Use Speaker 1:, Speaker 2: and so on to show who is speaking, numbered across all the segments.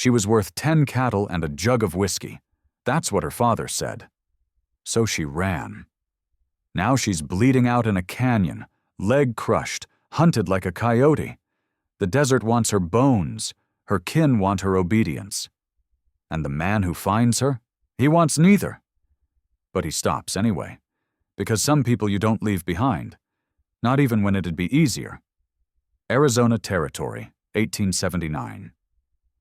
Speaker 1: She was worth 10 cattle and a jug of whiskey. That's what her father said. So she ran. Now she's bleeding out in a canyon, leg crushed, hunted like a coyote. The desert wants her bones. Her kin want her obedience. And the man who finds her, he wants neither. But he stops anyway, because some people you don't leave behind, not even when it'd be easier. Arizona Territory, 1879.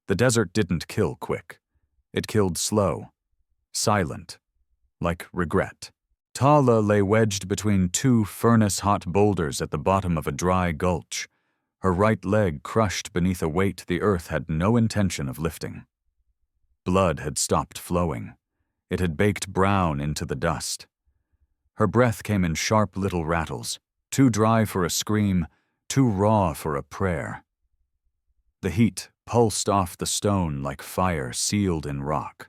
Speaker 1: The desert didn't kill quick. It killed slow, silent, like regret. Tala lay wedged between two furnace-hot boulders at the bottom of a dry gulch, her right leg crushed beneath a weight the earth had no intention of lifting. Blood had stopped flowing. It had baked brown into the dust. Her breath came in sharp little rattles, too dry for a scream, too raw for a prayer. The heat pulsed off the stone like fire sealed in rock.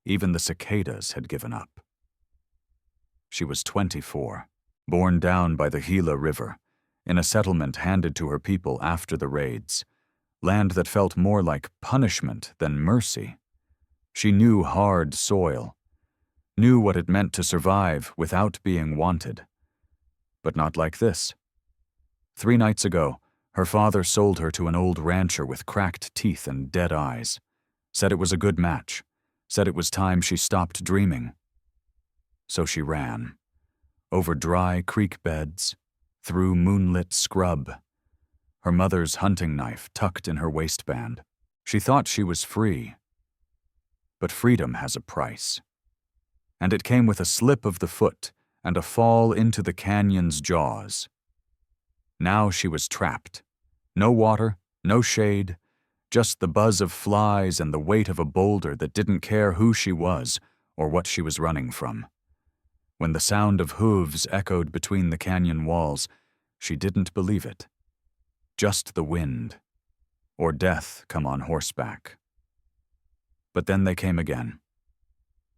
Speaker 1: Even the cicadas had given up. She was 24, born down by the Gila River, in a settlement handed to her people after the raids, land that felt more like punishment than mercy. She knew hard soil, knew what it meant to survive without being wanted. But not like this. 3 nights ago, her father sold her to an old rancher with cracked teeth and dead eyes, said it was a good match, said it was time she stopped dreaming. So she ran, over dry creek beds, through moonlit scrub, her mother's hunting knife tucked in her waistband. She thought she was free. But freedom has a price. And it came with a slip of the foot and a fall into the canyon's jaws. Now she was trapped. No water, no shade, just the buzz of flies and the weight of a boulder that didn't care who she was or what she was running from. When the sound of hooves echoed between the canyon walls, she didn't believe it. Just the wind, or death come on horseback. But then they came again.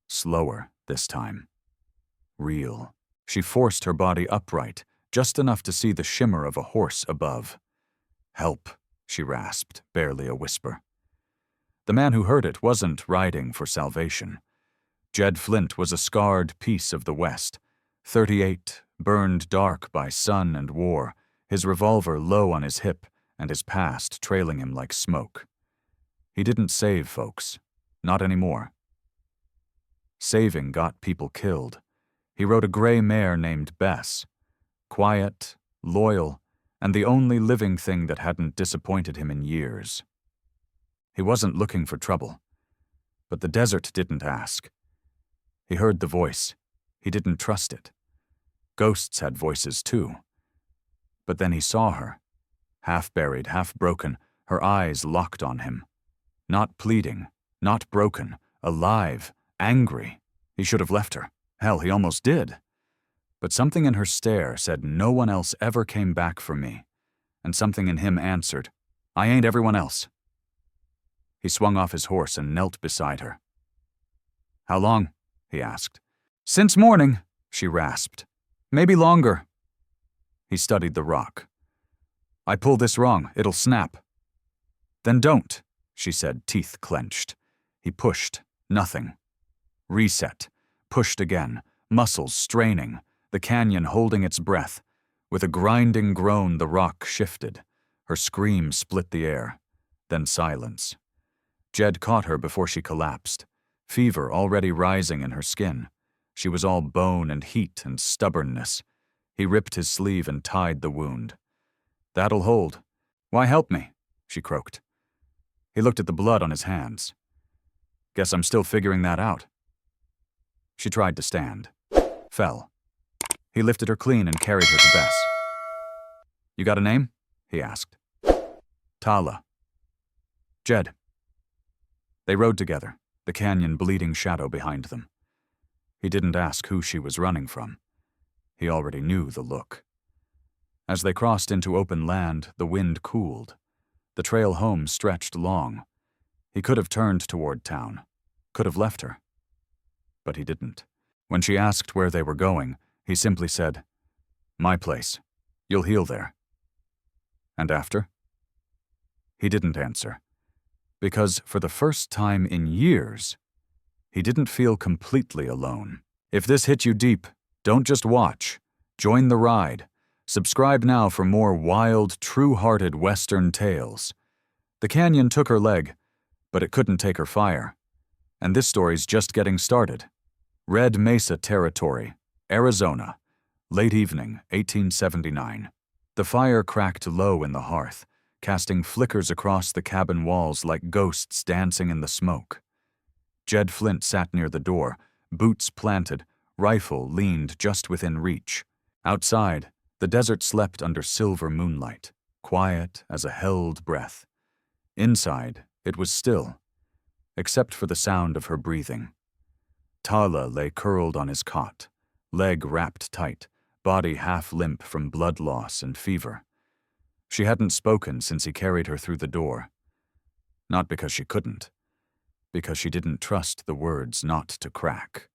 Speaker 1: Slower this time. Real. She forced her body upright, just enough to see the shimmer of a horse above. "Help," she rasped, barely a whisper. The man who heard it wasn't riding for salvation. Jed Flint was a scarred piece of the West, 38, burned dark by sun and war, his revolver low on his hip and his past trailing him like smoke. He didn't save folks, not anymore. Saving got people killed. He rode a gray mare named Bess, quiet, loyal, and the only living thing that hadn't disappointed him in years. He wasn't looking for trouble, but the desert didn't ask. He heard the voice. He didn't trust it. Ghosts had voices too. But then he saw her, half buried, half broken, her eyes locked on him. Not pleading, not broken, alive, angry. He should have left her. Hell, he almost did. But something in her stare said no one else ever came back for me, and something in him answered, I ain't everyone else. He swung off his horse and knelt beside her. How long? He asked. Since morning, she rasped. Maybe longer. He studied the rock. I pull this wrong, it'll snap. Then don't, she said, teeth clenched. He pushed, nothing. Reset, pushed again, muscles straining, the canyon holding its breath. With a grinding groan, the rock shifted. Her scream split the air, then silence. Jed caught her before she collapsed, fever already rising in her skin. She was all bone and heat and stubbornness. He ripped his sleeve and tied the wound. That'll hold. Why help me? She croaked. He looked at the blood on his hands. Guess I'm still figuring that out. She tried to stand. Fell. He lifted her clean and carried her to Bess. You got a name? He asked. Tala. Jed. They rode together, the canyon bleeding shadow behind them. He didn't ask who she was running from. He already knew the look. As they crossed into open land, the wind cooled. The trail home stretched long. He could have turned toward town, could have left her. But he didn't. When she asked where they were going, he simply said, My place. You'll heal there. And after? He didn't answer, Because for the first time in years, he didn't feel completely alone. If this hit you deep, don't just watch. Join the ride. Subscribe now for more wild, true-hearted Western tales. The canyon took her leg, but it couldn't take her fire. And this story's just getting started. Red Mesa Territory, Arizona, late evening, 1879. The fire cracked low in the hearth, casting flickers across the cabin walls like ghosts dancing in the smoke. Jed Flint sat near the door, boots planted, rifle leaned just within reach. Outside, the desert slept under silver moonlight, quiet as a held breath. Inside, it was still, except for the sound of her breathing. Tala lay curled on his cot, leg wrapped tight, body half limp from blood loss and fever. She hadn't spoken since he carried her through the door. Not because she couldn't, because she didn't trust the words not to crack.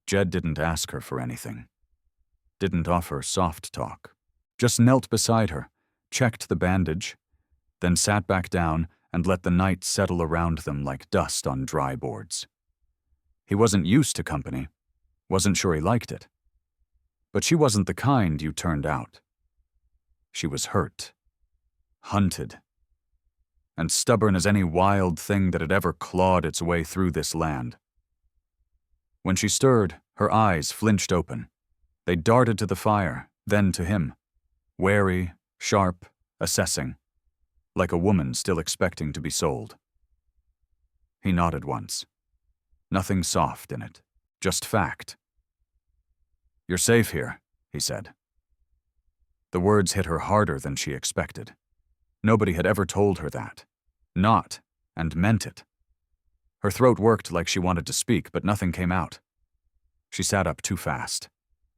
Speaker 1: Jed didn't ask her for anything. Didn't offer soft talk. Just knelt beside her, checked the bandage, then sat back down and let the night settle around them like dust on dry boards. He wasn't used to company, wasn't sure he liked it. But she wasn't the kind you turned out. She was hurt, hunted, and stubborn as any wild thing that had ever clawed its way through this land. When she stirred, her eyes flinched open. They darted to the fire, then to him, wary, sharp, assessing, like a woman still expecting to be sold. He nodded once. Nothing soft in it, just fact. "You're safe here," he said. The words hit her harder than she expected. Nobody had ever told her that. Not, and meant it. Her throat worked like she wanted to speak, but nothing came out. She sat up too fast.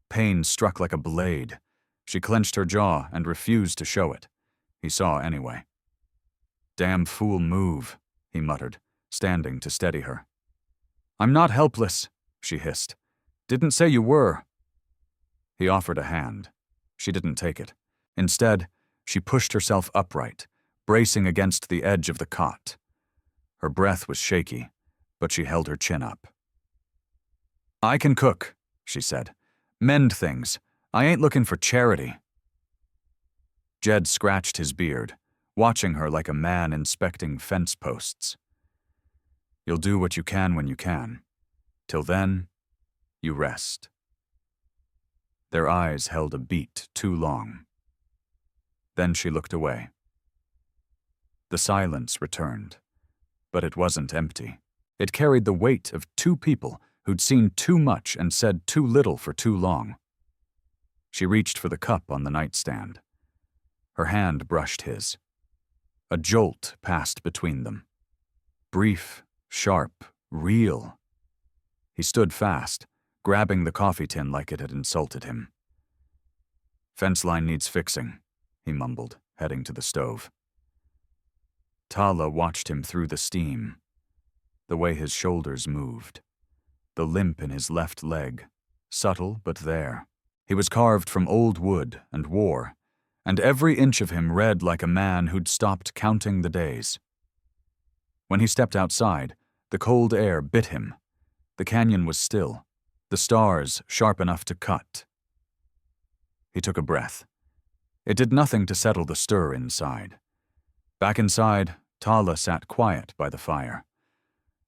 Speaker 1: Pain struck like a blade. She clenched her jaw and refused to show it. He saw anyway. "Damn fool move," he muttered, standing to steady her. "I'm not helpless," she hissed. "Didn't say you were." He offered a hand. She didn't take it. Instead, she pushed herself upright, bracing against the edge of the cot. Her breath was shaky, but she held her chin up. "I can cook," she said. "Mend things. I ain't looking for charity." Jed scratched his beard, watching her like a man inspecting fence posts. "You'll do what you can when you can. Till then, you rest." Their eyes held a beat too long. Then she looked away. The silence returned, but it wasn't empty. It carried the weight of two people who'd seen too much and said too little for too long. She reached for the cup on the nightstand. Her hand brushed his. A jolt passed between them. Brief, sharp, real. He stood fast, grabbing the coffee tin like it had insulted him. "Fence line needs fixing," he mumbled, heading to the stove. Tala watched him through the steam, the way his shoulders moved, the limp in his left leg, subtle but there. He was carved from old wood and war, and every inch of him read like a man who'd stopped counting the days. When he stepped outside, the cold air bit him. The canyon was still, the stars sharp enough to cut. He took a breath. It did nothing to settle the stir inside. Back inside, Tala sat quiet by the fire.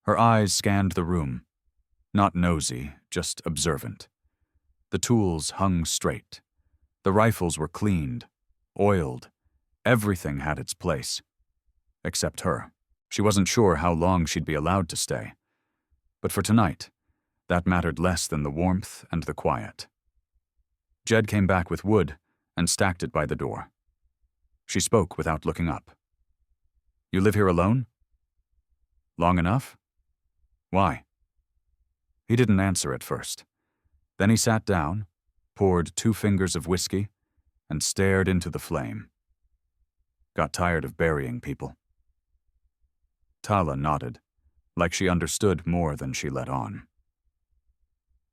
Speaker 1: Her eyes scanned the room. Not nosy, just observant. The tools hung straight. The rifles were cleaned, oiled. Everything had its place. Except her. She wasn't sure how long she'd be allowed to stay. But for tonight, that mattered less than the warmth and the quiet. Jed came back with wood and stacked it by the door. She spoke without looking up. "You live here alone?" "Long enough?" "Why?" He didn't answer at first. Then he sat down, poured 2 fingers of whiskey, and stared into the flame. "Got tired of burying people." Tala nodded, like she understood more than she let on.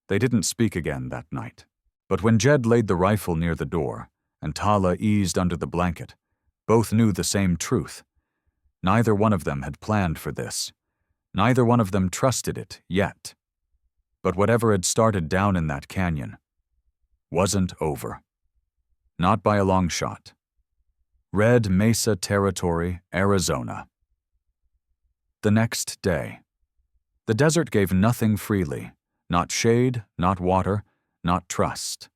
Speaker 1: They didn't speak again that night, but when Jed laid the rifle near the door and Tala eased under the blanket, both knew the same truth. Neither one of them had planned for this. Neither one of them trusted it yet. But whatever had started down in that canyon wasn't over. Not by a long shot. Red Mesa Territory, Arizona. The next day. The desert gave nothing freely. Not shade, not water, not trust.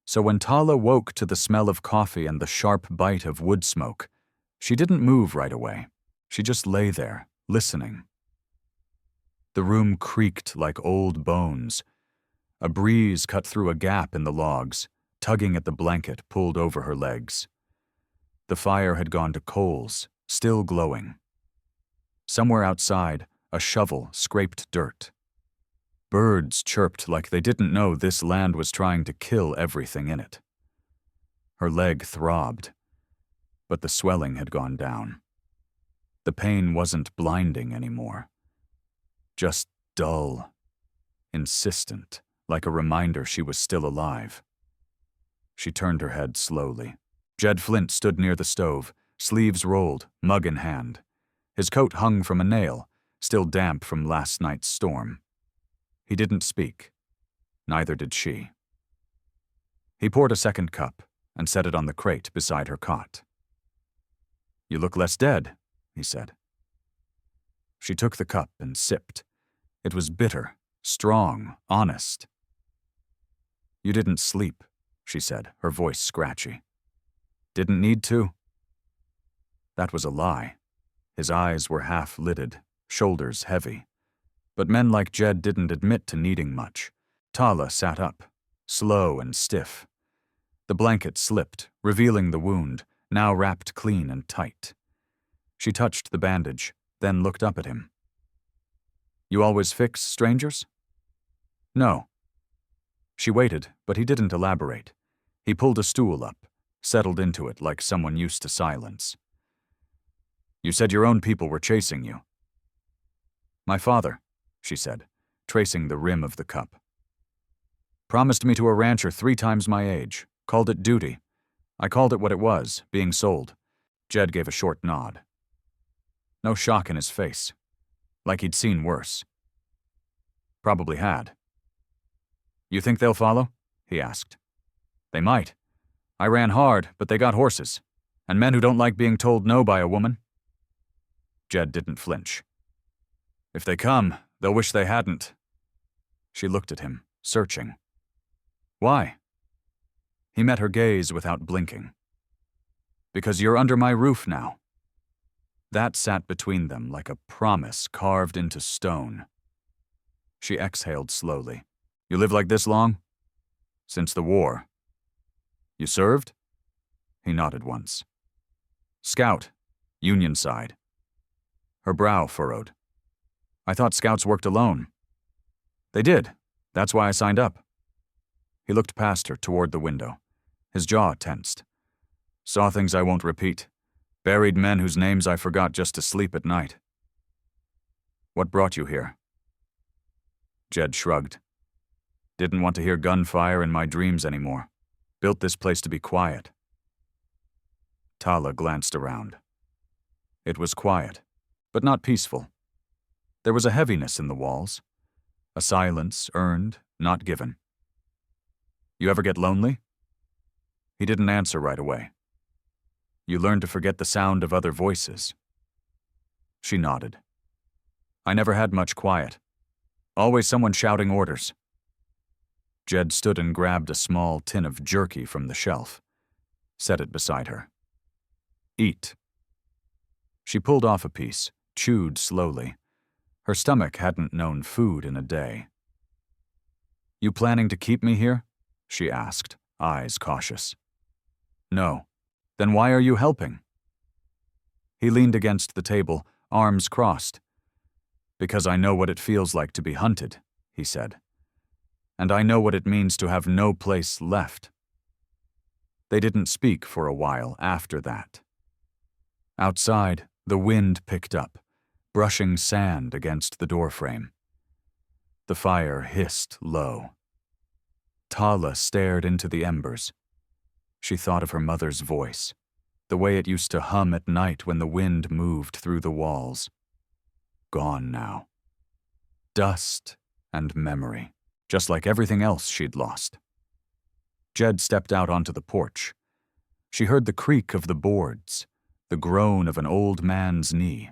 Speaker 1: So when Tala woke to the smell of coffee and the sharp bite of wood smoke, she didn't move right away. She just lay there, listening. The room creaked like old bones. A breeze cut through a gap in the logs, tugging at the blanket pulled over her legs. The fire had gone to coals, still glowing. Somewhere outside, a shovel scraped dirt. Birds chirped like they didn't know this land was trying to kill everything in it. Her leg throbbed, but the swelling had gone down. The pain wasn't blinding anymore. Just dull, insistent, like a reminder she was still alive. She turned her head slowly. Jed Flint stood near the stove, sleeves rolled, mug in hand. His coat hung from a nail, still damp from last night's storm. He didn't speak. Neither did she. He poured a second cup and set it on the crate beside her cot. "You look less dead," he said. She took the cup and sipped. It was bitter, strong, honest. "You didn't sleep," she said, her voice scratchy. "Didn't need to?" That was a lie. His eyes were half-lidded, shoulders heavy. But men like Jed didn't admit to needing much. Tala sat up, slow and stiff. The blanket slipped, revealing the wound, now wrapped clean and tight. She touched the bandage, then looked up at him. "You always fix strangers?" "No." She waited, but he didn't elaborate. He pulled a stool up, settled into it like someone used to silence. "You said your own people were chasing you." "My father," she said, tracing the rim of the cup. "Promised me to a rancher 3 times my age, called it duty. I called it what it was, being sold." Jed gave a short nod. No shock in his face, like he'd seen worse. Probably had. "You think they'll follow?" he asked. "They might. I ran hard, but they got horses, and men who don't like being told no by a woman." Jed didn't flinch. "If they come, they'll wish they hadn't." She looked at him, searching. "Why?" He met her gaze without blinking. "Because you're under my roof now." That sat between them like a promise carved into stone. She exhaled slowly. "You live like this long?" "Since the war." "You served?" He nodded once. "Scout, Union side." Her brow furrowed. "I thought scouts worked alone." "They did. That's why I signed up." He looked past her toward the window. His jaw tensed. "Saw things I won't repeat. Buried men whose names I forgot just to sleep at night." "What brought you here?" Jed shrugged. "Didn't want to hear gunfire in my dreams anymore. Built this place to be quiet." Tala glanced around. It was quiet, but not peaceful. There was a heaviness in the walls, a silence earned, not given. "You ever get lonely?" He didn't answer right away. "You learn to forget the sound of other voices." She nodded. "I never had much quiet. Always someone shouting orders." Jed stood and grabbed a small tin of jerky from the shelf, set it beside her. "Eat." She pulled off a piece, chewed slowly. Her stomach hadn't known food in a day. "You planning to keep me here?" she asked, eyes cautious. "No." "Then why are you helping?" He leaned against the table, arms crossed. "Because I know what it feels like to be hunted," he said. "And I know what it means to have no place left." They didn't speak for a while after that. Outside, the wind picked up, brushing sand against the doorframe. The fire hissed low. Tala stared into the embers. She thought of her mother's voice. the way it used to hum at night when the wind moved through the walls. Gone now. Dust and memory, just like everything else she'd lost. Jed stepped out onto the porch. She heard the creak of the boards, the groan of an old man's knee.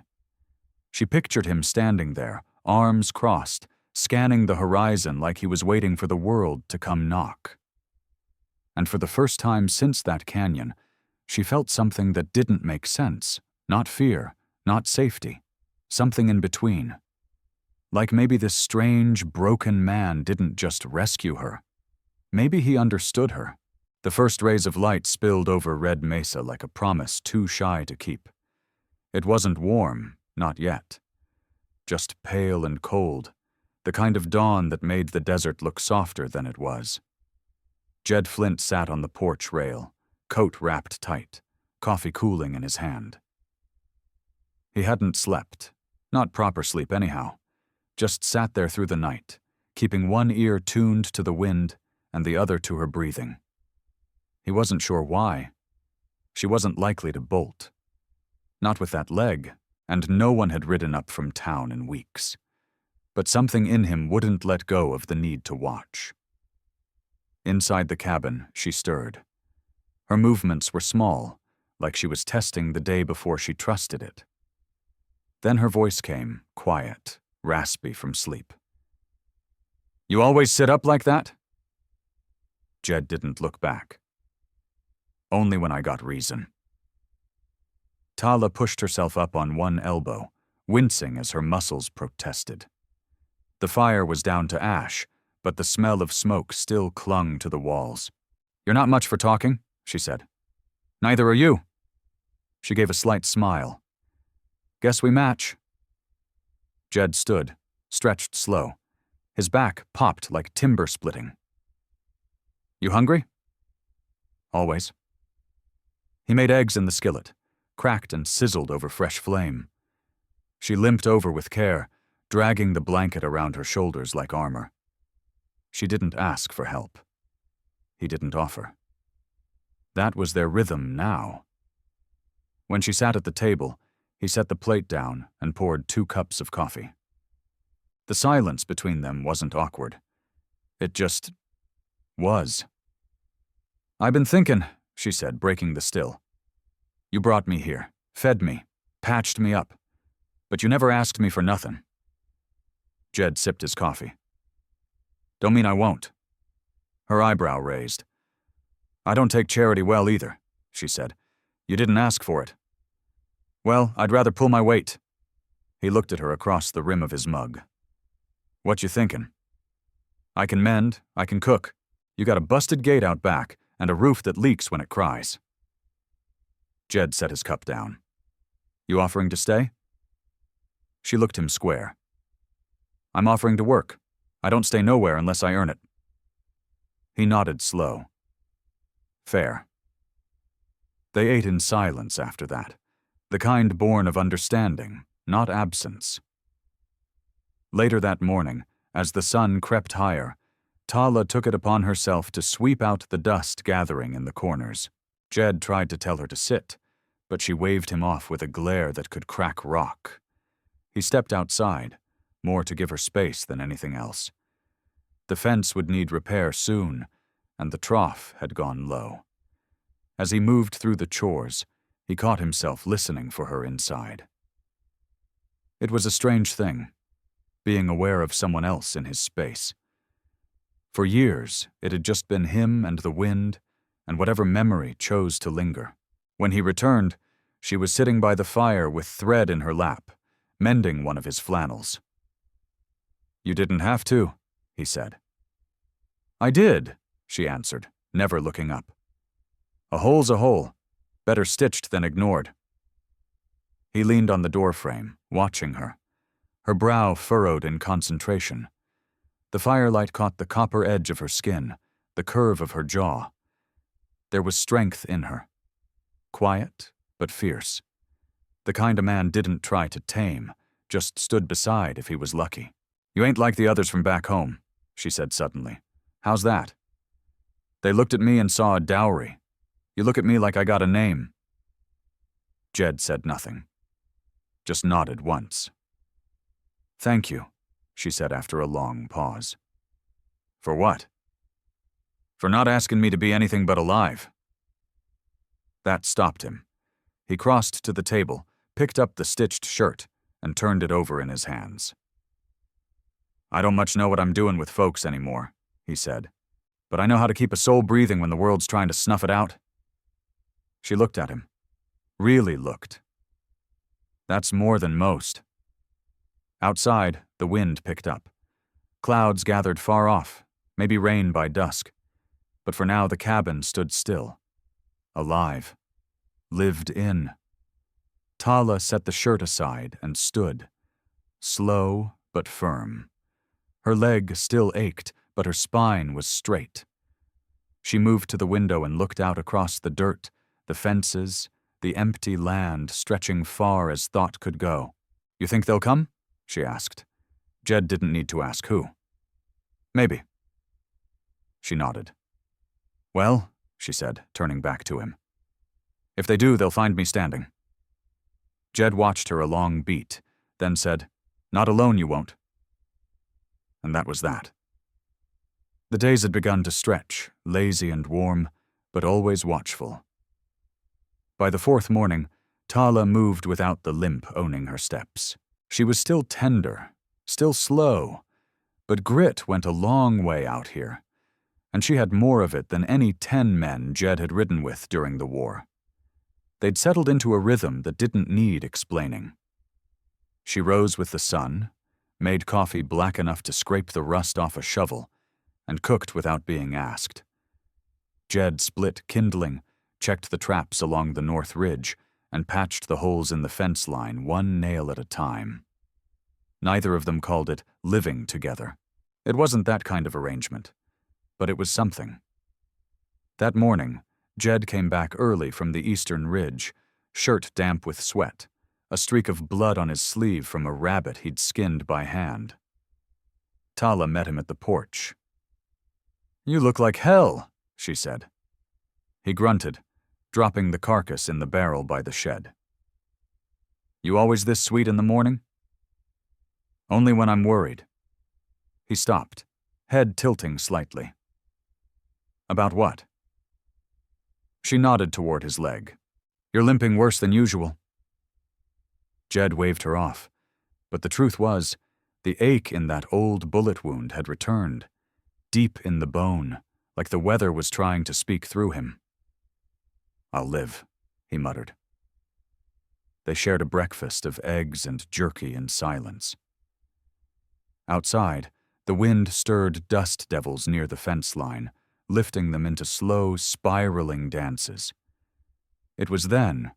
Speaker 1: She pictured him standing there, arms crossed, scanning the horizon like he was waiting for the world to come knock. And for the first time since that canyon, she felt something that didn't make sense. Not fear, not safety. Something in between. Like maybe this strange, broken man didn't just rescue her. Maybe he understood her. The first rays of light spilled over Red Mesa like a promise too shy to keep. It wasn't warm, not yet. Just pale and cold, the kind of dawn that made the desert look softer than it was. Jed Flint sat on the porch rail, coat wrapped tight, coffee cooling in his hand. He hadn't slept, not proper sleep anyhow, just sat there through the night, keeping one ear tuned to the wind and the other to her breathing. He wasn't sure why. She wasn't likely to bolt. Not with that leg, and no one had ridden up from town in weeks. But something in him wouldn't let go of the need to watch. Inside the cabin, she stirred. Her movements were small, like she was testing the day before she trusted it. Then her voice came, quiet, raspy from sleep. "You always sit up like that?" Jed didn't look back. "Only when I got reason." Tala pushed herself up on one elbow, wincing as her muscles protested. The fire was down to ash, but the smell of smoke still clung to the walls. "You're not much for talking," she said. "Neither are you." She gave a slight smile. "Guess we match." Jed stood, stretched slow. His back popped like timber splitting. "You hungry?" "Always." He made eggs in the skillet, cracked and sizzled over fresh flame. She limped over with care, dragging the blanket around her shoulders like armor. She didn't ask for help. He didn't offer. That was their rhythm now. When she sat at the table, he set the plate down and poured 2 cups of coffee. The silence between them wasn't awkward. It just was. "I've been thinking," she said, breaking the still. "You brought me here, fed me, patched me up, but you never asked me for nothing." Jed sipped his coffee. "Don't mean I won't." Her eyebrow raised. "I don't take charity well either," she said. "You didn't ask for it." "Well, I'd rather pull my weight." He looked at her across the rim of his mug. "What you thinking?" "I can mend, I can cook. You got a busted gate out back and a roof that leaks when it cries." Jed set his cup down. "You offering to stay?" She looked him square. "I'm offering to work. I don't stay nowhere unless I earn it." He nodded slow. "Fair." They ate in silence after that, the kind born of understanding, not absence. Later that morning, as the sun crept higher, Tala took it upon herself to sweep out the dust gathering in the corners. Jed tried to tell her to sit, but she waved him off with a glare that could crack rock. He stepped outside, more to give her space than anything else. The fence would need repair soon, and the trough had gone low. As he moved through the chores, he caught himself listening for her inside. It was a strange thing, being aware of someone else in his space. For years, it had just been him and the wind, and whatever memory chose to linger. When he returned, she was sitting by the fire with thread in her lap, mending one of his flannels. "You didn't have to," he said. "I did," she answered, never looking up. "A hole's a hole, better stitched than ignored." He leaned on the doorframe, watching her, her brow furrowed in concentration. The firelight caught the copper edge of her skin, the curve of her jaw. There was strength in her. Quiet, but fierce. The kind a man didn't try to tame, just stood beside if he was lucky. "You ain't like the others from back home," she said suddenly. "How's that?" "They looked at me and saw a dowry. You look at me like I got a name." Jed said nothing, just nodded once. "Thank you," she said after a long pause. "For what?" "For not asking me to be anything but alive." That stopped him. He crossed to the table, picked up the stitched shirt, and turned it over in his hands. "I don't much know what I'm doing with folks anymore," he said, "but I know how to keep a soul breathing when the world's trying to snuff it out." She looked at him. Really looked. "That's more than most." Outside, the wind picked up. Clouds gathered far off, maybe rain by dusk. But for now the cabin stood still. Alive. Lived in. Tala set the shirt aside and stood. Slow but firm. Her leg still ached, but her spine was straight. She moved to the window and looked out across the dirt, the fences, the empty land stretching far as thought could go. "You think they'll come?" she asked. Jed didn't need to ask who. "Maybe." She nodded. "Well," she said, turning back to him, "if they do, they'll find me standing." Jed watched her a long beat, then said, "Not alone you won't." And that was that. The days had begun to stretch, lazy and warm, but always watchful. By the fourth morning, Tala moved without the limp owning her steps. She was still tender, still slow, but grit went a long way out here, and she had more of it than any 10 men Jed had ridden with during the war. They'd settled into a rhythm that didn't need explaining. She rose with the sun, made coffee black enough to scrape the rust off a shovel, and cooked without being asked. Jed split kindling, checked the traps along the north ridge, and patched the holes in the fence line one nail at a time. Neither of them called it living together. It wasn't that kind of arrangement, but it was something. That morning, Jed came back early from the eastern ridge, shirt damp with sweat, a streak of blood on his sleeve from a rabbit he'd skinned by hand. Tala met him at the porch. "You look like hell," she said. He grunted, dropping the carcass in the barrel by the shed. "You always this sweet in the morning?" "Only when I'm worried." He stopped, head tilting slightly. "About what?" She nodded toward his leg. "You're limping worse than usual." Jed waved her off, but the truth was, the ache in that old bullet wound had returned, deep in the bone, like the weather was trying to speak through him. "I'll live," he muttered. They shared a breakfast of eggs and jerky in silence. Outside, the wind stirred dust devils near the fence line, lifting them into slow, spiraling dances. It was then,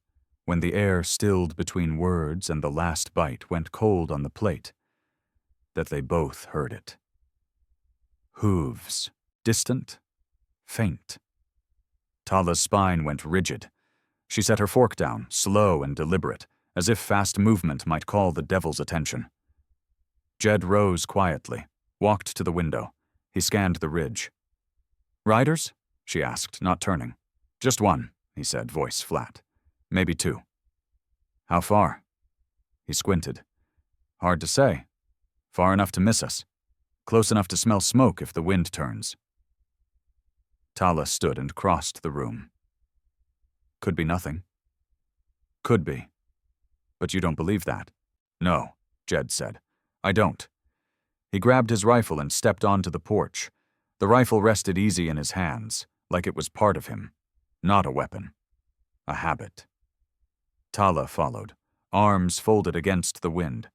Speaker 1: when the air stilled between words and the last bite went cold on the plate, that they both heard it. Hooves, distant, faint. Tala's spine went rigid. She set her fork down, slow and deliberate, as if fast movement might call the devil's attention. Jed rose quietly, walked to the window. He scanned the ridge. "Riders?" she asked, not turning. "Just one," he said, voice flat. "Maybe 2. "How far?" He squinted. "Hard to say. Far enough to miss us. Close enough to smell smoke if the wind turns." Tala stood and crossed the room. "Could be nothing." "Could be. But you don't believe that?" "No," Jed said. "I don't." He grabbed his rifle and stepped onto the porch. The rifle rested easy in his hands, like it was part of him. Not a weapon. A habit. Tala followed, arms folded against the wind.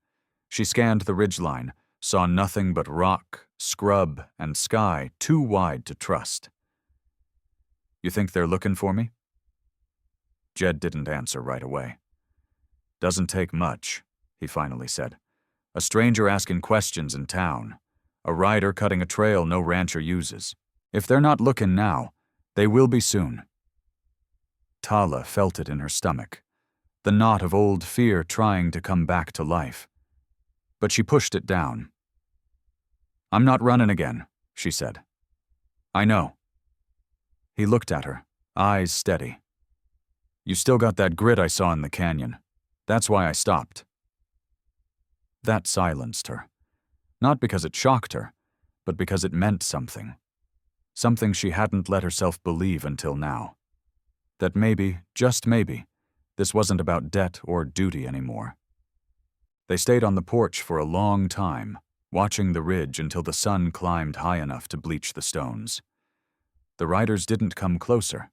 Speaker 1: She scanned the ridgeline, saw nothing but rock, scrub, and sky too wide to trust. "You think they're looking for me?" Jed didn't answer right away. "Doesn't take much," he finally said. "A stranger asking questions in town. A rider cutting a trail no rancher uses. If they're not looking now, they will be soon." Tala felt it in her stomach, the knot of old fear trying to come back to life. But she pushed it down. "I'm not running again," she said. "I know." He looked at her, eyes steady. You still got that grit I saw in the canyon. That's why I stopped." That silenced her. Not because it shocked her, but because it meant something. Something she hadn't let herself believe until now. That maybe, just maybe, this wasn't about debt or duty anymore. They stayed on the porch for a long time, watching the ridge until the sun climbed high enough to bleach the stones. The riders didn't come closer.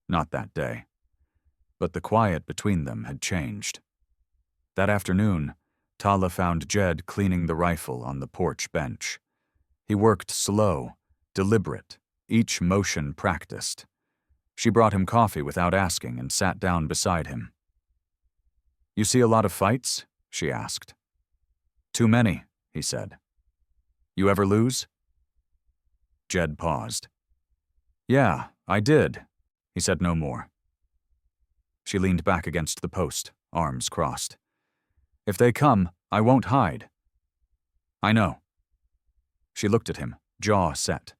Speaker 1: Not that day. But the quiet between them had changed. That afternoon, Tala found Jed cleaning the rifle on the porch bench. He worked slow, deliberate, each motion practiced. She brought him coffee without asking and sat down beside him. "You see a lot of fights?" she asked. "Too many," he said. "You ever lose?" Jed paused. "Yeah, I did." He said no more. She leaned back against the post, arms crossed. "If they come, I won't hide." "I know." She looked at him, jaw set.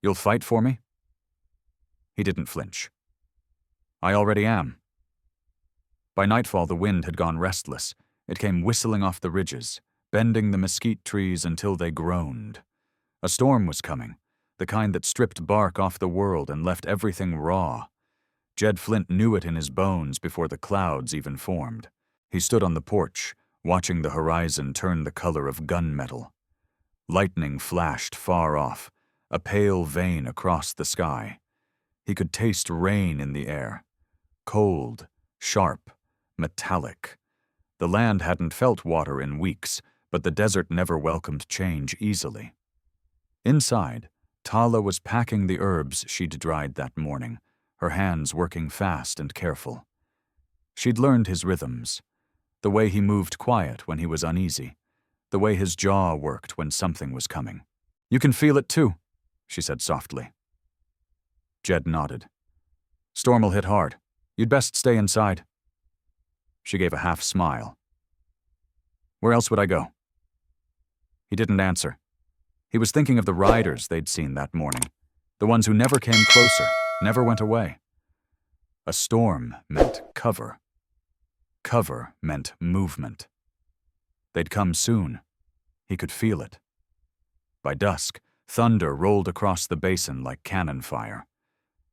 Speaker 1: "You'll fight for me?" He didn't flinch. "I already am." By nightfall, the wind had gone restless. It came whistling off the ridges, bending the mesquite trees until they groaned. A storm was coming, the kind that stripped bark off the world and left everything raw. Jed Flint knew it in his bones before the clouds even formed. He stood on the porch, watching the horizon turn the color of gunmetal. Lightning flashed far off, a pale vein across the sky. He could taste rain in the air. Cold, sharp, metallic. The land hadn't felt water in weeks, but the desert never welcomed change easily. Inside, Tala was packing the herbs she'd dried that morning, her hands working fast and careful. She'd learned his rhythms, the way he moved quiet when he was uneasy, the way his jaw worked when something was coming. "You can feel it too," she said softly. Jed nodded. "Storm'll hit hard. You'd best stay inside." She gave a half smile. "Where else would I go?" He didn't answer. He was thinking of the riders they'd seen that morning, the ones who never came closer, never went away. A storm meant cover. Cover meant movement. They'd come soon. He could feel it. By dusk, thunder rolled across the basin like cannon fire.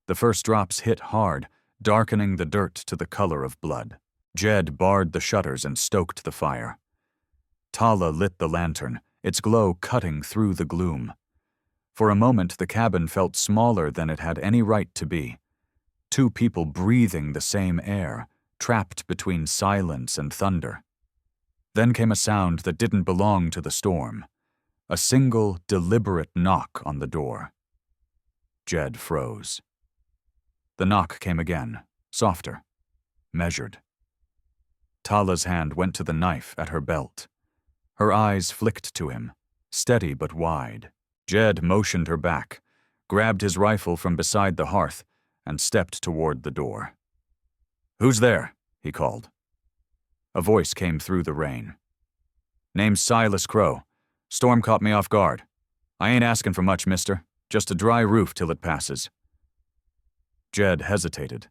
Speaker 1: The first drops hit hard, darkening the dirt to the color of blood. Jed barred the shutters and stoked the fire. Tala lit the lantern, its glow cutting through the gloom. For a moment, the cabin felt smaller than it had any right to be. Two people breathing the same air, trapped between silence and thunder. Then came a sound that didn't belong to the storm. A single, deliberate knock on the door. Jed froze. The knock came again, softer, measured. Tala's hand went to the knife at her belt. Her eyes flicked to him, steady but wide. Jed motioned her back, grabbed his rifle from beside the hearth, and stepped toward the door. "Who's there?" he called. A voice came through the rain. "Name's Silas Crow. Storm caught me off guard. I ain't asking for much, mister. Just a dry roof till it passes." Jed hesitated.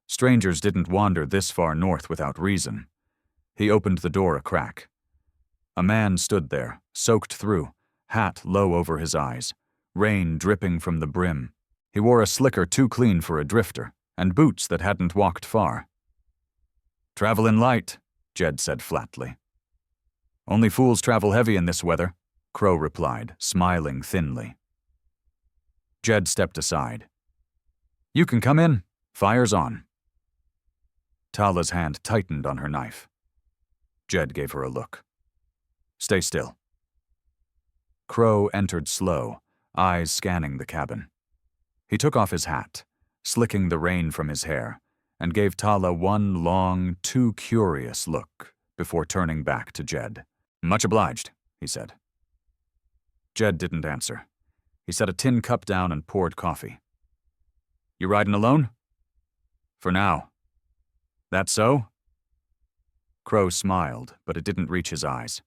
Speaker 1: Strangers didn't wander this far north without reason. He opened the door a crack. A man stood there, soaked through, hat low over his eyes, rain dripping from the brim. He wore a slicker too clean for a drifter, and boots that hadn't walked far. "Travelin' light," Jed said flatly. "Only fools travel heavy in this weather," Crow replied, smiling thinly. Jed stepped aside. "You can come in. Fire's on." Tala's hand tightened on her knife. Jed gave her a look. "Stay still." Crow entered slow, eyes scanning the cabin. He took off his hat, slicking the rain from his hair, and gave Tala one long, too curious look before turning back to Jed. "Much obliged," he said. Jed didn't answer. He set a tin cup down and poured coffee. "You riding alone?" "For now." "That so?" Crow smiled, but it didn't reach his eyes.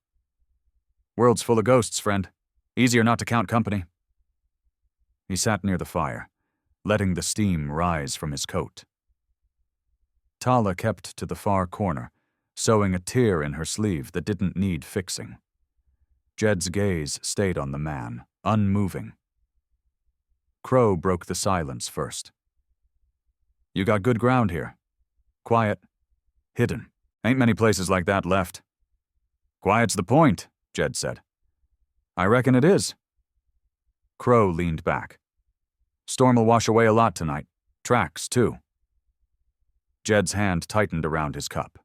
Speaker 1: "World's full of ghosts, friend. Easier not to count company." He sat near the fire, letting the steam rise from his coat. Tala kept to the far corner, sewing a tear in her sleeve that didn't need fixing. Jed's gaze stayed on the man, unmoving. Crow broke the silence first. "You got good ground here. Quiet. Hidden. Ain't many places like that left." "Quiet's the point," Jed said. "I reckon it is." Crow leaned back. "Storm'll wash away a lot tonight. Tracks, too." Jed's hand tightened around his cup.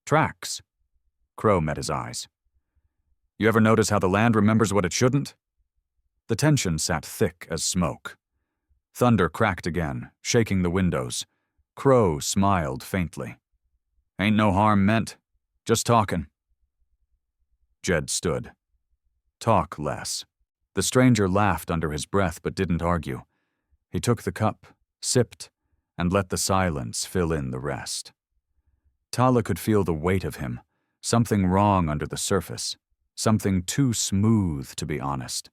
Speaker 1: "Tracks?" Crow met his eyes. "You ever notice how the land remembers what it shouldn't?" The tension sat thick as smoke. Thunder cracked again, shaking the windows. Crow smiled faintly. "Ain't no harm meant. Just talkin'." Jed stood. "Talk less." The stranger laughed under his breath but didn't argue. He took the cup, sipped, and let the silence fill in the rest. Tala could feel the weight of him, something wrong under the surface, something too smooth to be honest.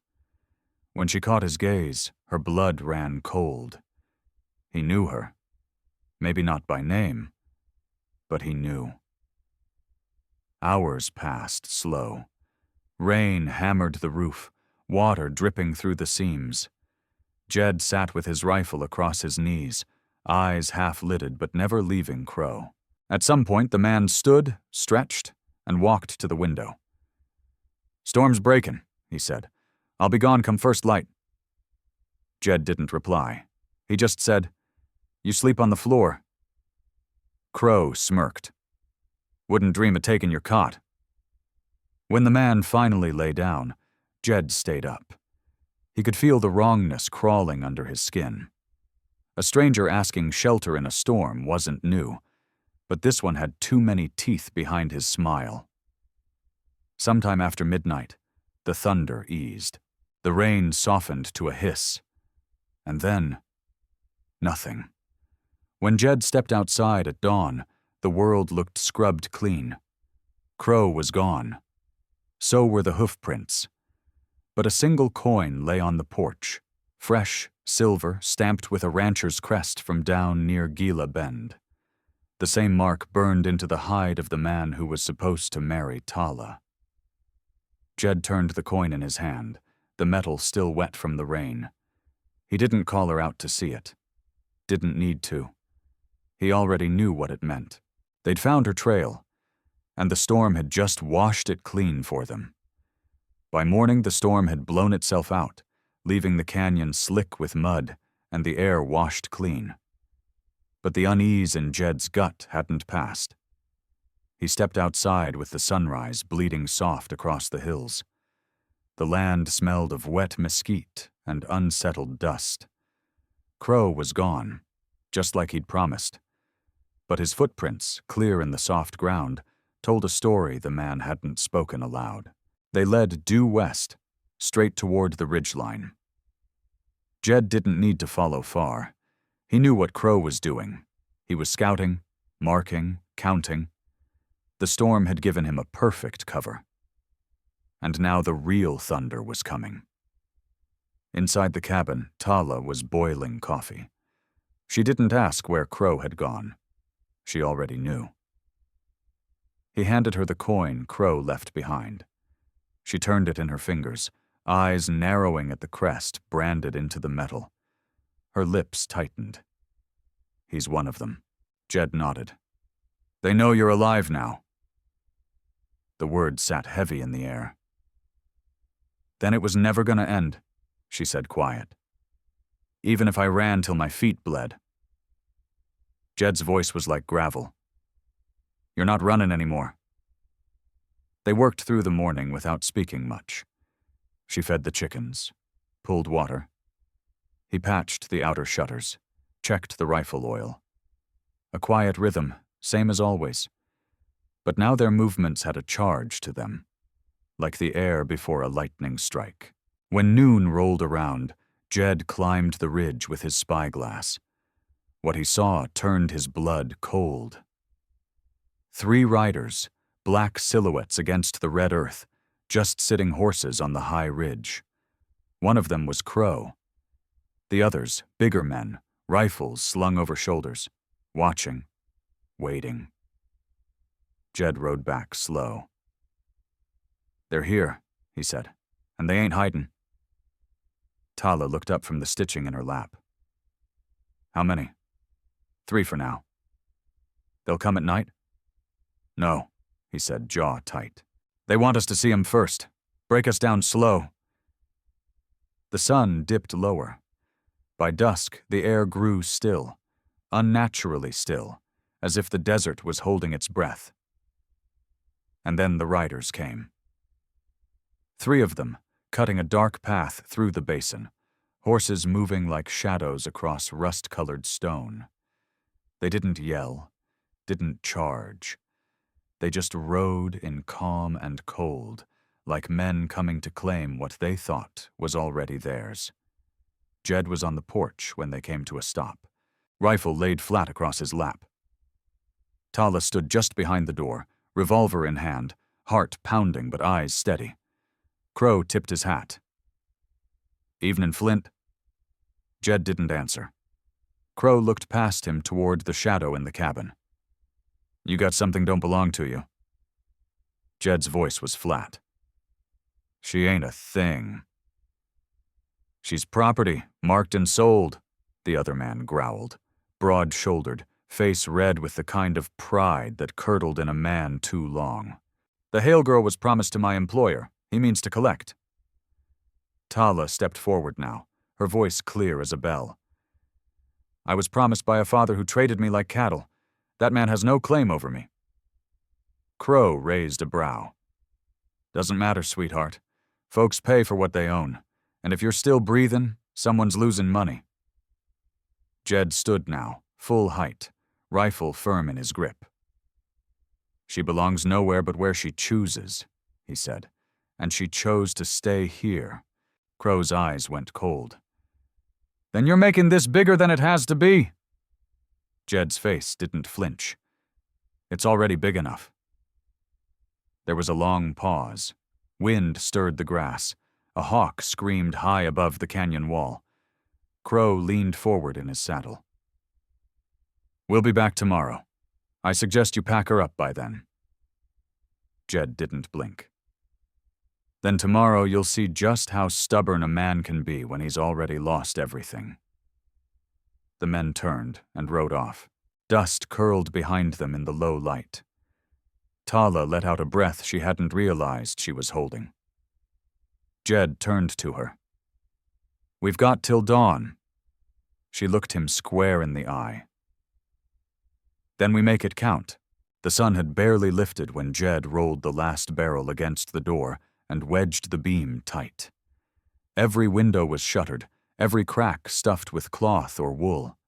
Speaker 1: When she caught his gaze, her blood ran cold. He knew her. Maybe not by name, but he knew. Hours passed slow. Rain hammered the roof, water dripping through the seams. Jed sat with his rifle across his knees, eyes half-lidded but never leaving Crow. At some point, the man stood, stretched, and walked to the window. "Storm's breaking," he said. "I'll be gone come first light." Jed didn't reply. He just said, "You sleep on the floor." Crow smirked. "Wouldn't dream of taking your cot." When the man finally lay down, Jed stayed up. He could feel the wrongness crawling under his skin. A stranger asking shelter in a storm wasn't new, but this one had too many teeth behind his smile. Sometime after midnight, the thunder eased. The rain softened to a hiss. And then, nothing. When Jed stepped outside at dawn, the world looked scrubbed clean. Crow was gone. So were the hoof prints. But a single coin lay on the porch, fresh, silver, stamped with a rancher's crest from down near Gila Bend. The same mark burned into the hide of the man who was supposed to marry Tala. Jed turned the coin in his hand, the metal still wet from the rain. He didn't call her out to see it. Didn't need to. He already knew what it meant. They'd found her trail, and the storm had just washed it clean for them. By morning, the storm had blown itself out, leaving the canyon slick with mud and the air washed clean. But the unease in Jed's gut hadn't passed. He stepped outside with the sunrise bleeding soft across the hills. The land smelled of wet mesquite and unsettled dust. Crow was gone, just like he'd promised. But his footprints, clear in the soft ground, told a story the man hadn't spoken aloud. They led due west, straight toward the ridgeline. Jed didn't need to follow far. He knew what Crow was doing. He was scouting, marking, counting. The storm had given him a perfect cover. And now the real thunder was coming. Inside the cabin, Tala was boiling coffee. She didn't ask where Crow had gone. She already knew. He handed her the coin Crow left behind. She turned it in her fingers, eyes narrowing at the crest branded into the metal. Her lips tightened. "He's one of them." Jed nodded. "They know you're alive now." The words sat heavy in the air. "Then it was never gonna end," she said quiet. "Even if I ran till my feet bled." Jed's voice was like gravel. "You're not running anymore." They worked through the morning without speaking much. She fed the chickens, pulled water. He patched the outer shutters, checked the rifle oil. A quiet rhythm, same as always. But now their movements had a charge to them, like the air before a lightning strike. When noon rolled around, Jed climbed the ridge with his spyglass. What he saw turned his blood cold. 3 riders, black silhouettes against the red earth, just sitting horses on the high ridge. One of them was Crow. The others, bigger men, rifles slung over shoulders, watching, waiting. Jed rode back slow. "They're here," he said, "and they ain't hiding." Tala looked up from the stitching in her lap. "How many?" "3 for now." "They'll come at night?" "No," he said, jaw tight. "They want us to see 'em first. Break us down slow." The sun dipped lower. By dusk, the air grew still, unnaturally still, as if the desert was holding its breath. And then the riders came. 3 of them, cutting a dark path through the basin, horses moving like shadows across rust-colored stone. They didn't yell, didn't charge. They just rode in calm and cold, like men coming to claim what they thought was already theirs. Jed was on the porch when they came to a stop, rifle laid flat across his lap. Tala stood just behind the door, revolver in hand, heart pounding but eyes steady. Crow tipped his hat. "Evening, Flint." Jed didn't answer. Crow looked past him toward the shadow in the cabin. "You got something don't belong to you." Jed's voice was flat. "She ain't a thing." "She's property, marked and sold," the other man growled, broad-shouldered, face red with the kind of pride that curdled in a man too long. "The Hale girl was promised to my employer. He means to collect." Tala stepped forward now, her voice clear as a bell. "I was promised by a father who traded me like cattle. That man has no claim over me." Crow raised a brow. "Doesn't matter, sweetheart. Folks pay for what they own, and if you're still breathing, someone's losing money." Jed stood now, full height, rifle firm in his grip. "She belongs nowhere but where she chooses," he said, "and she chose to stay here." Crow's eyes went cold. "Then you're making this bigger than it has to be." Jed's face didn't flinch. "It's already big enough." There was a long pause. Wind stirred the grass. A hawk screamed high above the canyon wall. Crow leaned forward in his saddle. "We'll be back tomorrow. I suggest you pack her up by then." Jed didn't blink. "Then tomorrow you'll see just how stubborn a man can be when he's already lost everything." The men turned and rode off. Dust curled behind them in the low light. Tala let out a breath she hadn't realized she was holding. Jed turned to her. "We've got till dawn." She looked him square in the eye. "Then we make it count." The sun had barely lifted when Jed rolled the last barrel against the door and wedged the beam tight. Every window was shuttered, every crack stuffed with cloth or wool.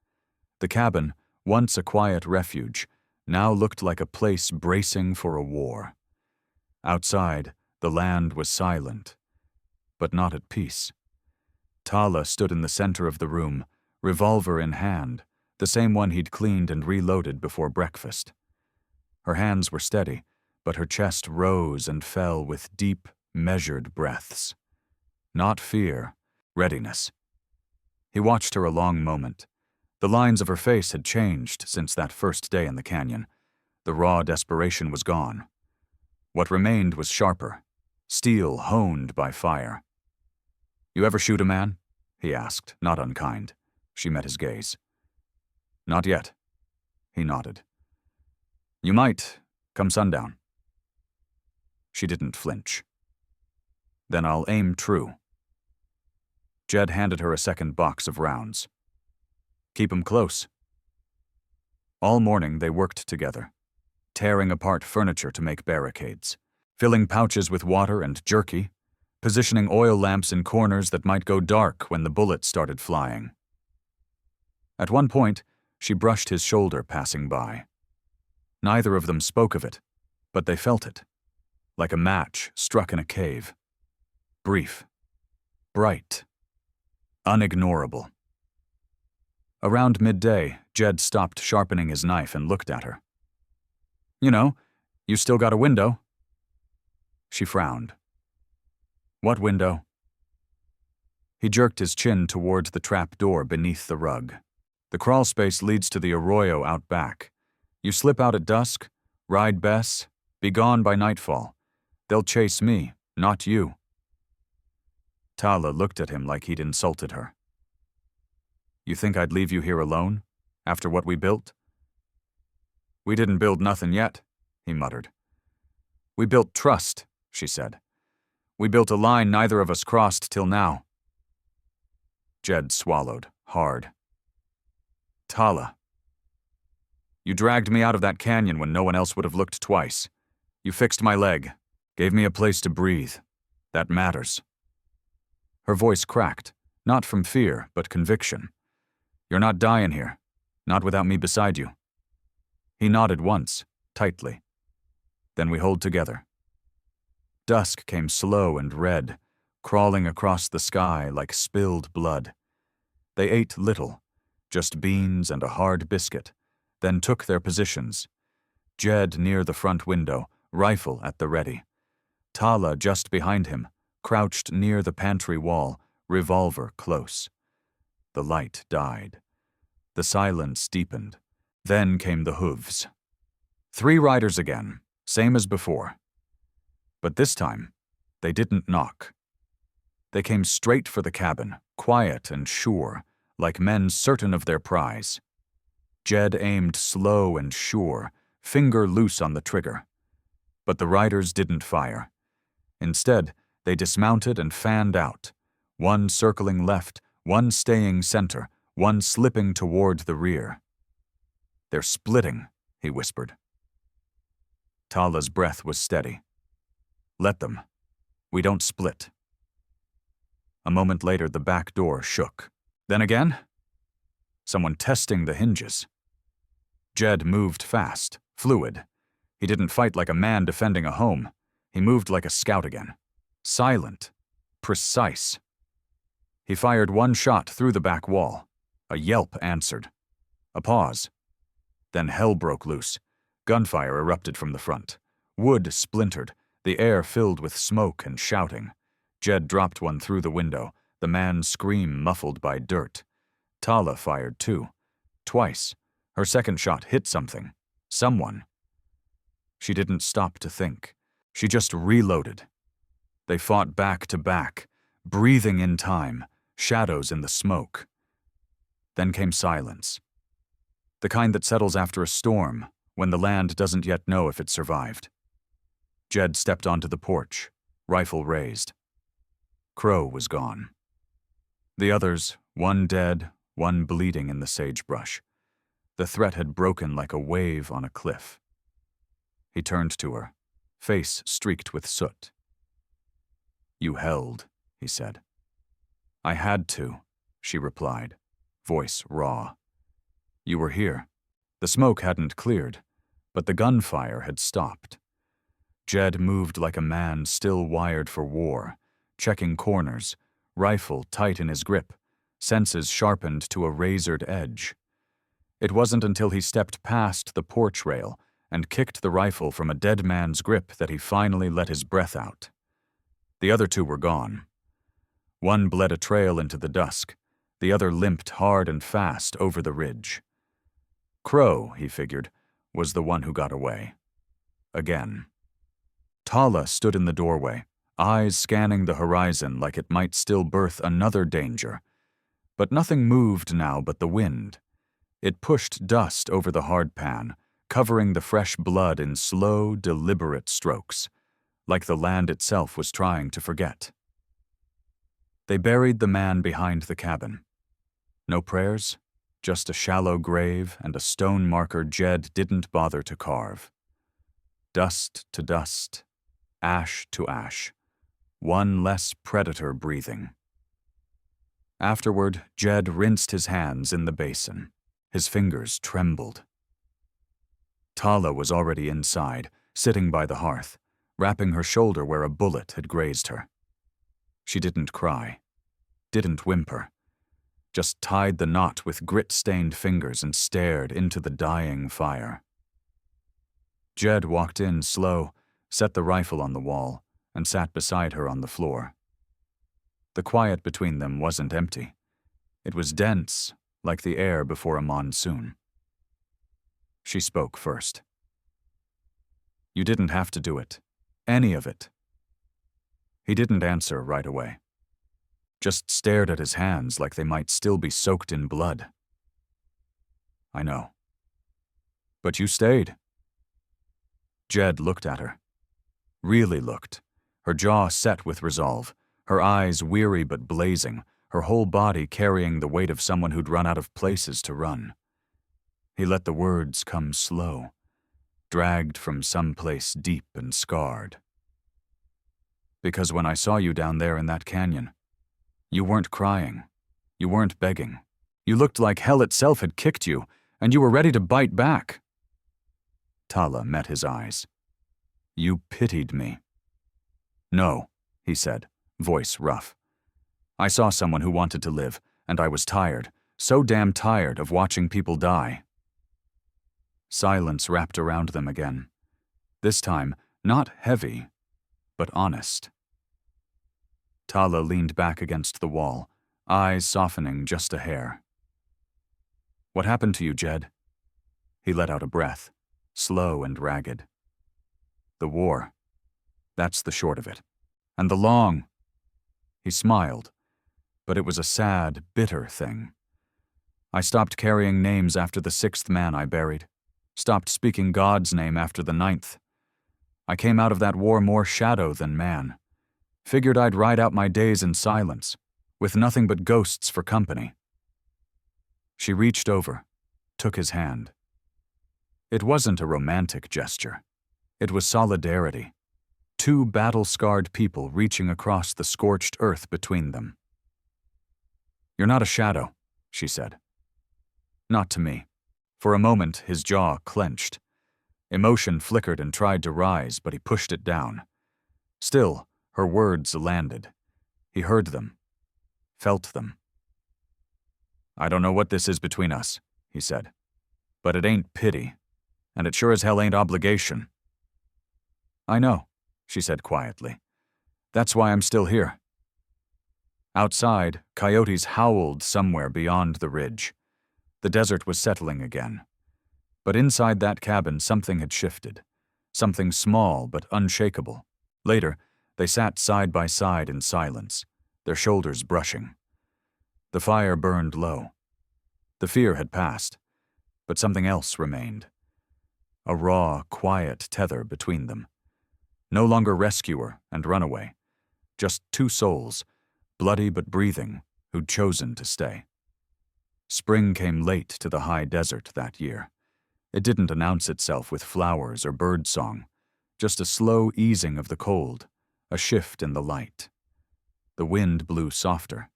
Speaker 1: The cabin, once a quiet refuge, now looked like a place bracing for a war. Outside, the land was silent, but not at peace. Tala stood in the center of the room, revolver in hand, the same one he'd cleaned and reloaded before breakfast. Her hands were steady, but her chest rose and fell with deep, measured breaths. Not fear, readiness. He watched her a long moment. The lines of her face had changed since that first day in the canyon. The raw desperation was gone. What remained was sharper, steel honed by fire. "You ever shoot a man?" he asked, not unkind. She met his gaze. "Not yet." He nodded. "You might, come sundown." She didn't flinch. "Then I'll aim true." Jed handed her a second box of rounds. "Keep 'em close." All morning they worked together, tearing apart furniture to make barricades, filling pouches with water and jerky, positioning oil lamps in corners that might go dark when the bullets started flying. At one point, she brushed his shoulder passing by. Neither of them spoke of it, but they felt it, like a match struck in a cave. Brief, bright, unignorable. Around midday, Jed stopped sharpening his knife and looked at her. "You know, you still got a window." She frowned. "What window?" He jerked his chin toward the trap door beneath the rug. "The crawl space leads to the arroyo out back. You slip out at dusk, ride Bess, be gone by nightfall. They'll chase me, not you." Tala looked at him like he'd insulted her. "You think I'd leave you here alone, after what we built?" "We didn't build nothing yet," he muttered. "We built trust," she said. "We built a line neither of us crossed till now." Jed swallowed, hard. "Tala, you dragged me out of that canyon when no one else would have looked twice. You fixed my leg, gave me a place to breathe. That matters." Her voice cracked, not from fear, but conviction. "You're not dying here, not without me beside you." He nodded once, tightly. Then we hold together. Dusk came slow and red, crawling across the sky like spilled blood. They ate little, just beans and a hard biscuit, then took their positions. Jed near the front window, rifle at the ready. Tala just behind him, crouched near the pantry wall, revolver close. The light died. The silence deepened. Then came the hooves. 3 riders again, same as before. But this time, they didn't knock. They came straight for the cabin, quiet and sure, like men certain of their prize. Jed aimed slow and sure, finger loose on the trigger. But the riders didn't fire. Instead, they dismounted and fanned out, one circling left, one staying center, one slipping toward the rear. "They're splitting," he whispered. Tala's breath was steady. "Let them. We don't split." A moment later, the back door shook. Then again, someone testing the hinges. Jed moved fast, fluid. He didn't fight like a man defending a home. He moved like a scout again. Silent. Precise. He fired one shot through the back wall. A yelp answered. A pause. Then hell broke loose. Gunfire erupted from the front. Wood splintered, the air filled with smoke and shouting. Jed dropped one through the window, the man's scream muffled by dirt. Tala fired too. Twice. Her second shot hit something. Someone. She didn't stop to think. She just reloaded. They fought back to back, breathing in time, shadows in the smoke. Then came silence. The kind that settles after a storm, when the land doesn't yet know if it survived. Jed stepped onto the porch, rifle raised. Crow was gone. The others, one dead, one bleeding in the sagebrush. The threat had broken like a wave on a cliff. He turned to her, face streaked with soot. "You held," he said. "I had to," she replied, voice raw. "You were here. The smoke hadn't cleared, but the gunfire had stopped." Jed moved like a man still wired for war, checking corners, rifle tight in his grip, senses sharpened to a razored edge. It wasn't until he stepped past the porch rail and kicked the rifle from a dead man's grip that he finally let his breath out. The other 2 were gone. One bled a trail into the dusk, the other limped hard and fast over the ridge. Crow, he figured, was the one who got away. Again. Tala stood in the doorway, eyes scanning the horizon like it might still birth another danger. But nothing moved now but the wind. It pushed dust over the hard pan, covering the fresh blood in slow, deliberate strokes, like the land itself was trying to forget. They buried the man behind the cabin. No prayers, just a shallow grave and a stone marker Jed didn't bother to carve. Dust to dust, ash to ash, one less predator breathing. Afterward, Jed rinsed his hands in the basin. His fingers trembled. Tala was already inside, sitting by the hearth, wrapping her shoulder where a bullet had grazed her. She didn't cry, didn't whimper, just tied the knot with grit-stained fingers and stared into the dying fire. Jed walked in slow, set the rifle on the wall, and sat beside her on the floor. The quiet between them wasn't empty. It was dense, like the air before a monsoon. She spoke first. You didn't have to do it. Any of it. He didn't answer right away. Just stared at his hands like they might still be soaked in blood. I know. But you stayed. Jed looked at her. Really looked. Her jaw set with resolve, her eyes weary but blazing, her whole body carrying the weight of someone who'd run out of places to run. He let the words come slow, dragged from some place deep and scarred. Because when I saw you down there in that canyon, you weren't crying, you weren't begging. You looked like hell itself had kicked you, and you were ready to bite back. Tala met his eyes. You pitied me. No, he said, voice rough. I saw someone who wanted to live, and I was tired, so damn tired of watching people die. Silence wrapped around them again. This time, not heavy, but honest. Tala leaned back against the wall, eyes softening just a hair. What happened to you, Jed? He let out a breath, slow and ragged. The war. That's the short of it. And the long. He smiled, but it was a sad, bitter thing. I stopped carrying names after the 6th man I buried, stopped speaking God's name after the 9th. I came out of that war more shadow than man. Figured I'd ride out my days in silence, with nothing but ghosts for company. She reached over, took his hand. It wasn't a romantic gesture. It was solidarity. Two battle-scarred people reaching across the scorched earth between them. You're not a shadow, she said. Not to me. For a moment, his jaw clenched. Emotion flickered and tried to rise, but he pushed it down. Still, her words landed. He heard them, felt them. I don't know what this is between us, he said, but it ain't pity, and it sure as hell ain't obligation. I know, she said quietly. That's why I'm still here. Outside, coyotes howled somewhere beyond the ridge. The desert was settling again. But inside that cabin, something had shifted. Something small but unshakable. Later, they sat side by side in silence, their shoulders brushing. The fire burned low. The fear had passed, but something else remained. A raw, quiet tether between them. No longer rescuer and runaway. Just two souls, bloody but breathing, who'd chosen to stay. Spring came late to the high desert that year. It didn't announce itself with flowers or birdsong, just a slow easing of the cold, a shift in the light. The wind blew softer.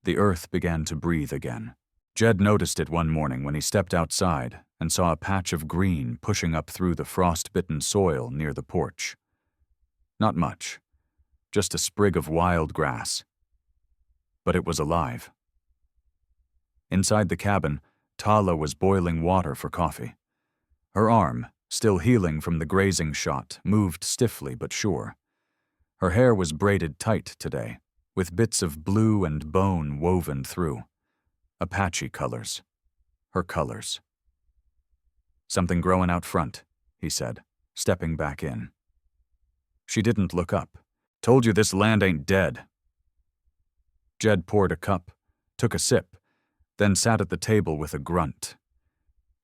Speaker 1: The earth began to breathe again. Jed noticed it one morning when he stepped outside and saw a patch of green pushing up through the frost-bitten soil near the porch. Not much, just a sprig of wild grass. But it was alive. Inside the cabin, Tala was boiling water for coffee. Her arm, still healing from the grazing shot, moved stiffly but sure. Her hair was braided tight today, with bits of blue and bone woven through. Apache colors. Her colors. Something growing out front, he said, stepping back in. She didn't look up. Told you this land ain't dead. Jed poured a cup, took a sip, then sat at the table with a grunt.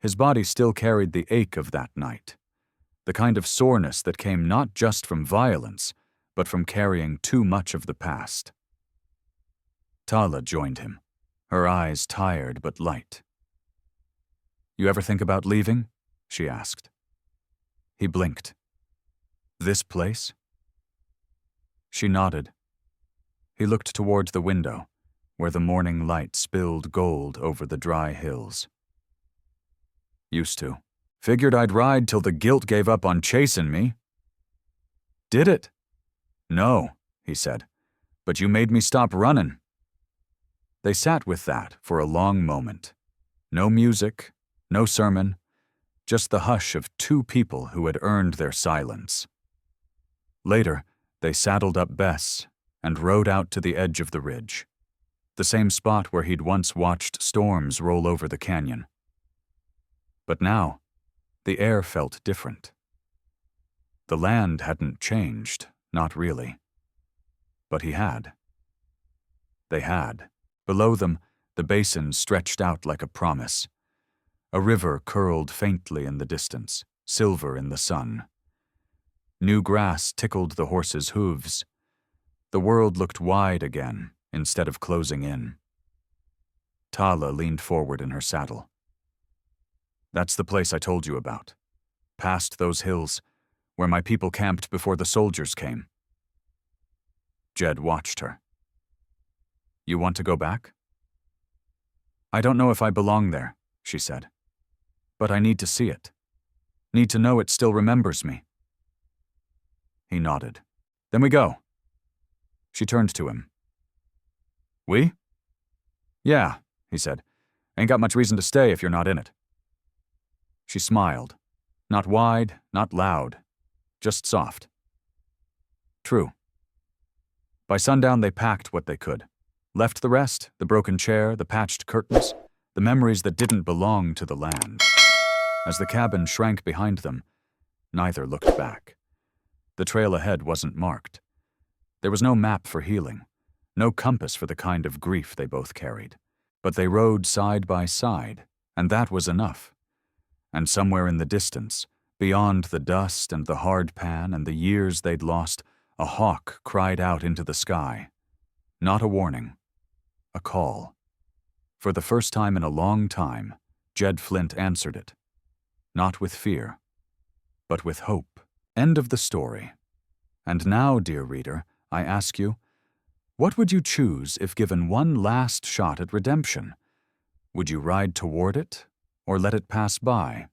Speaker 1: His body still carried the ache of that night, the kind of soreness that came not just from violence, but from carrying too much of the past. Tala joined him, her eyes tired but light. You ever think about leaving? She asked. He blinked. This place? She nodded. He looked toward the window, where the morning light spilled gold over the dry hills. Used to. Figured I'd ride till the guilt gave up on chasing me. Did it? No, he said, but you made me stop running. They sat with that for a long moment. No music, no sermon, just the hush of two people who had earned their silence. Later, they saddled up Bess and rode out to the edge of the ridge, the same spot where he'd once watched storms roll over the canyon. But now, the air felt different. The land hadn't changed, not really. But he had. They had. Below them, the basin stretched out like a promise. A river curled faintly in the distance, silver in the sun. New grass tickled the horses' hooves. The world looked wide again, instead of closing in. Tala leaned forward in her saddle. That's the place I told you about. Past those hills, where my people camped before the soldiers came. Jed watched her. You want to go back? I don't know if I belong there, she said. But I need to see it. Need to know it still remembers me. He nodded. Then we go. She turned to him. We? Yeah, he said. Ain't got much reason to stay if you're not in it. She smiled. Not wide, not loud. Just soft. True. By sundown they packed what they could. Left the rest, the broken chair, the patched curtains, the memories that didn't belong to the land. As the cabin shrank behind them, neither looked back. The trail ahead wasn't marked. There was no map for healing, no compass for the kind of grief they both carried. But they rode side by side, and that was enough. And somewhere in the distance, beyond the dust and the hard pan and the years they'd lost, a hawk cried out into the sky. Not a warning, a call. For the first time in a long time, Jed Flint answered it. Not with fear, but with hope. End of the story. And now, dear reader, I ask you, what would you choose if given one last shot at redemption? Would you ride toward it, or let it pass by?